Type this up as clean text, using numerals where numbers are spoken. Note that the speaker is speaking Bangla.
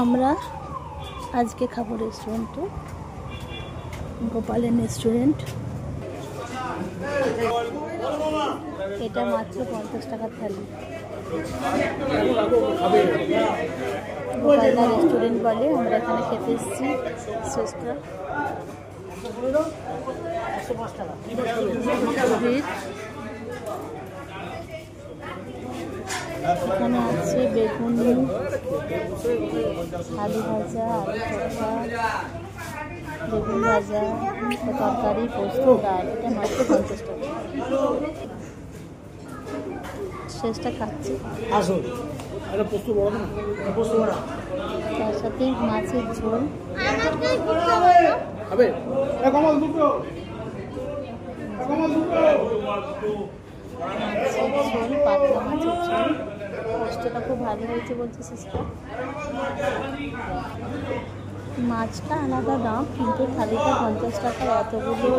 আমরা আজকে খাবো রেস্টুরেন্টে, গোপালের রেস্টুরেন্ট। এটা মাত্র 50 টাকার থালি। গোপালদা রেস্টুরেন্ট বলে, আমরা এখানে খেতে এসেছি। এখানে আছে বেগুনি, আলু ভাজা, আলু চোখা, বেগুন ভাজা, তরকারি, পোস্ত, ডাল। এটা মাত্র 50 টাকা। শেষটা খাচ্ছি। তার সাথে মাছের ঝোল, পাতলা মাছের ঝোল। পোস্তটা খুব ভালো হয়েছে বলছে সিস্টার। মাছটা আলাদা দাম, কিন্তু থালিটা 50 টাকায় এতগুলো